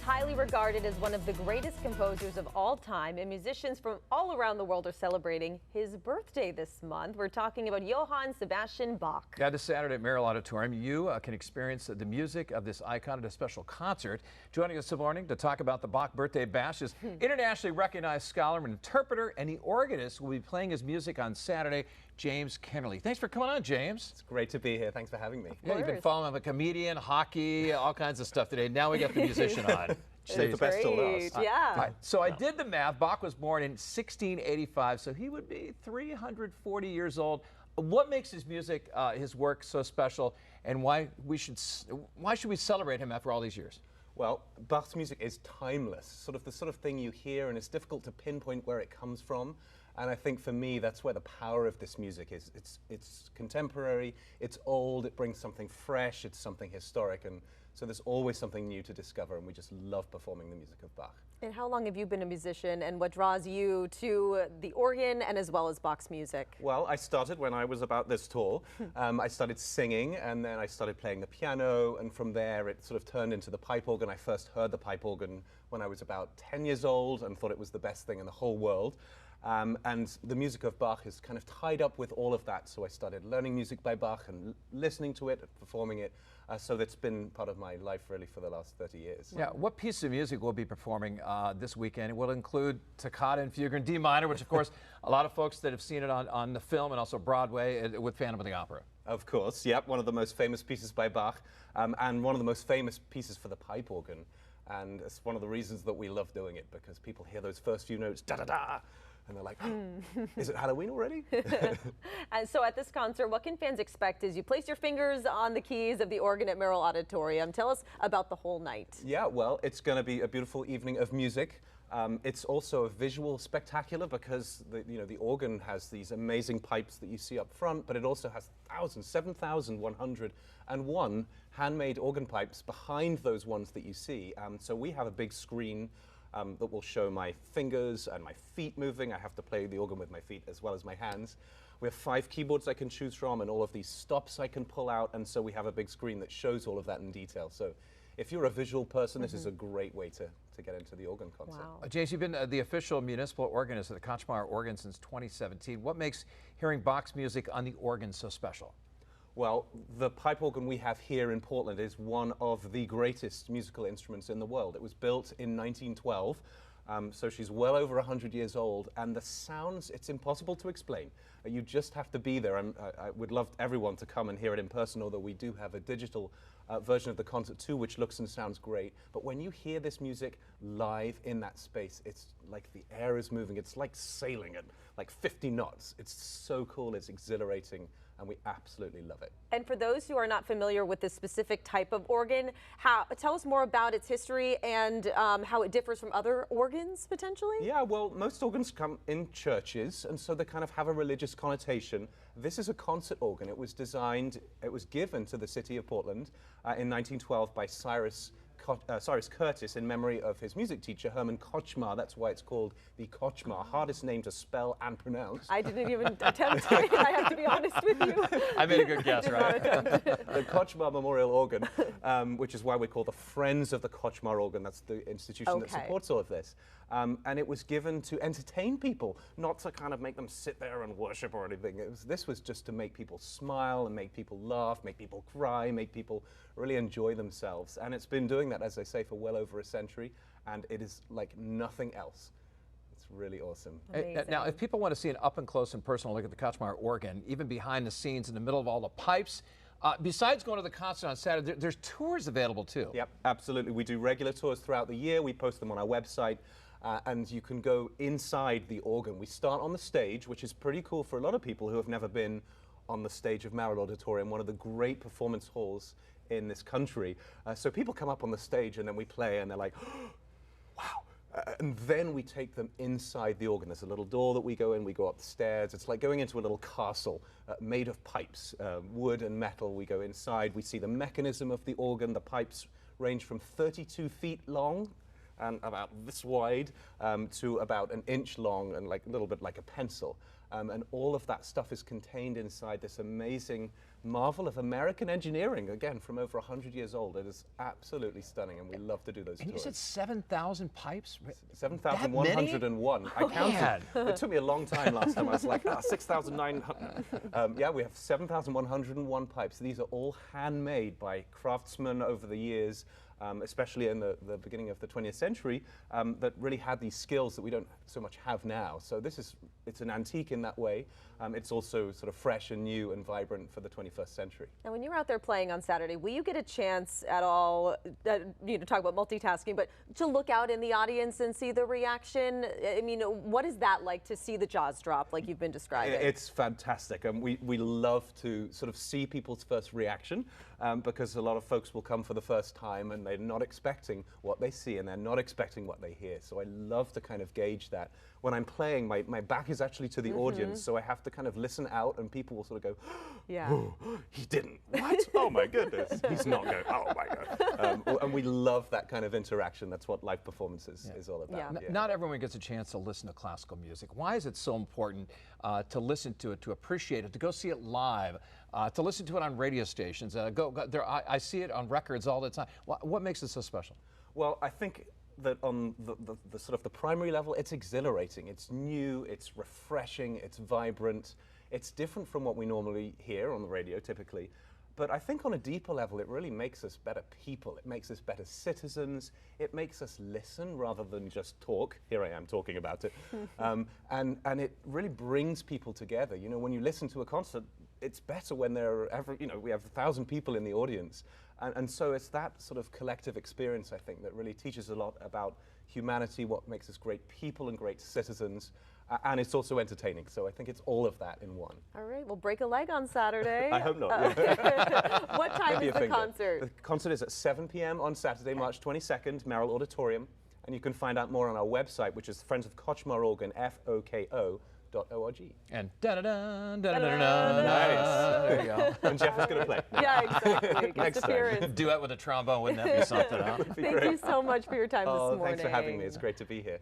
highly regarded as one of the greatest composers of all time, and musicians from all around the world are celebrating his birthday this month. We're talking about Johann Sebastian Bach. Yeah, this Saturday at Merrill Auditorium, you can experience the music of this icon at a special concert. Joining us this morning to talk about the Bach Birthday Bash is internationally recognized scholar and interpreter, and the organist will be playing his music on Saturday, James Kennerley. Thanks for coming on, James. It's great to be here. Thanks for having me. Yeah, you've been following the comedian, hockey, all kinds of stuff today. Now we got the musician on. Save the best till last. Yeah. So I did the math. Bach was born in 1685, so he would be 340 years old. What makes his music, his work so special, and why should we celebrate him after all these years? Well, Bach's music is timeless, sort of the sort of thing you hear, and it's difficult to pinpoint where it comes from. And I think for me, that's where the power of this music is. It's contemporary, it's old, it brings something fresh, it's something historic, and so there's always something new to discover, and we just love performing the music of Bach. And how long have you been a musician, and what draws you to the organ and as well as Bach's music? Well, I started when I was about this tall. I started singing, and then I started playing the piano, and from there it sort of turned into the pipe organ. I first heard the pipe organ when I was about 10 years old and thought it was the best thing in the whole world. And the music of Bach is kind of tied up with all of that, so I started learning music by Bach and listening to it, and performing it, so that's been part of my life really for the last 30 years. Yeah, what piece of music will be performing this weekend? It will include Toccata and Fugue in D minor, which of course a lot of folks that have seen it on the film and also Broadway with Phantom of the Opera. Of course, yep, one of the most famous pieces by Bach, and one of the most famous pieces for the pipe organ. And it's one of the reasons that we love doing it, because people hear those first few notes, da-da-da, and they're like, oh, is it Halloween already? And so at this concert, what can fans expect as you place your fingers on the keys of the organ at Merrill Auditorium? Tell us about the whole night. Yeah, well, it's going to be a beautiful evening of music. It's also a visual spectacular because the organ has these amazing pipes that you see up front, but it also has 7,101 handmade organ pipes behind those ones that you see. So we have a big screen that will show my fingers and my feet moving. I have to play the organ with my feet as well as my hands. We have 5 keyboards I can choose from and all of these stops I can pull out, and so we have a big screen that shows all of that in detail. So if you're a visual person, this is a great way to get into the organ concert. Wow. James, you've been the official municipal organist of the Kotzschmar organ since 2017. What makes hearing Bach's music on the organ so special? Well, the pipe organ we have here in Portland is one of the greatest musical instruments in the world. It was built in 1912, so she's well over 100 years old, and the sounds, it's impossible to explain. You just have to be there. I would love everyone to come and hear it in person, although we do have a digital version of the concert too, which looks and sounds great. But when you hear this music live in that space, it's like the air is moving. It's like sailing at like 50 knots. It's so cool, it's exhilarating, and we absolutely love it. And for those who are not familiar with this specific type of organ, tell us more about its history and how it differs from other organs, potentially? Yeah, well, most organs come in churches, and so they kind of have a religious connotation. This is a concert organ. It was given to the city of Portland in 1912 by Cyrus Curtis in memory of his music teacher, Herman Kotzschmar. That's why it's called the Kotzschmar. Hardest name to spell and pronounce. I didn't even attempt it, I have to be honest with you. I made a good guess, right? The Kotzschmar Memorial Organ, which is why we call the Friends of the Kotzschmar Organ. That's the institution that supports all of this. And it was given to entertain people, not to kind of make them sit there and worship or anything. This was just to make people smile and make people laugh, make people cry, make people really enjoy themselves. And it's been doing that, as I say, for well over a century, and it is like nothing else. It's really awesome. Now, if people want to see an up-and-close and personal look at the Kotzschmar organ, even behind the scenes in the middle of all the pipes, besides going to the concert on Saturday, there's tours available too. Yep, absolutely. We do regular tours throughout the year. We post them on our website. And you can go inside the organ. We start on the stage, which is pretty cool for a lot of people who have never been on the stage of Merrill Auditorium, one of the great performance halls in this country. So people come up on the stage and then we play and they're like, oh, wow. And then we take them inside the organ. There's a little door that we go in, we go up the stairs. It's like going into a little castle made of pipes, wood and metal. We go inside, we see the mechanism of the organ. The pipes range from 32 feet long and about this wide to about an inch long and like a little bit like a pencil. And all of that stuff is contained inside this amazing marvel of American engineering, again, from over 100 years old. It is absolutely stunning, and we love to do those And tours. you said 7,000 pipes? 7,101. I counted. It took me a long time last time. I was like, 6,900. Yeah, we have 7,101 pipes. These are all handmade by craftsmen over the years, especially in the beginning of the 20th century, that really had these skills that we don't so much have now. So it's an antique in that way. It's also sort of fresh and new and vibrant for the 21st century. Now, when you're out there playing on Saturday, will you get a chance at all, talk about multitasking, but to look out in the audience and see the reaction? I mean, what is that like to see the jaws drop like you've been describing? It's fantastic, and we love to sort of see people's first reaction, because a lot of folks will come for the first time and they're not expecting what they see and they're not expecting what they hear. So I love to kind of gauge that. When I'm playing, my back is actually to the audience, so I have to kind of listen out, and people will sort of go, yeah. Oh, he didn't. What? Oh my goodness. He's not going. Oh my God. And we love that kind of interaction. That's what live performances is all about. Yeah. Yeah. Not everyone gets a chance to listen to classical music. Why is it so important to listen to it, to appreciate it, to go see it live, to listen to it on radio stations? I see it on records all the time. What makes it so special? Well, I think that on the sort of the primary level, it's exhilarating. It's new, it's refreshing, it's vibrant. It's different from what we normally hear on the radio typically. But I think on a deeper level, it really makes us better people. It makes us better citizens. It makes us listen rather than just talk. Here I am talking about it. And it really brings people together. You know, when you listen to a concert, it's better when we have 1,000 people in the audience. And so it's that sort of collective experience, I think, that really teaches a lot about humanity, what makes us great people and great citizens. And it's also entertaining. So I think it's all of that in one. All right, we'll break a leg on Saturday. I hope not. What time is the concert? The concert is at 7 p.m. on Saturday, March 22nd, Merrill Auditorium. And you can find out more on our website, which is Friends of Kotzschmar Organ, FOKO.org. And da-da-da, da-da-da-da, nice. There you go. And Jeff is going to play. Yeah, exactly. Guest Next time. appearance. Duet with a trombone, wouldn't that be something, huh? Thank you so much for your time this morning. Thanks for having me. It's great to be here.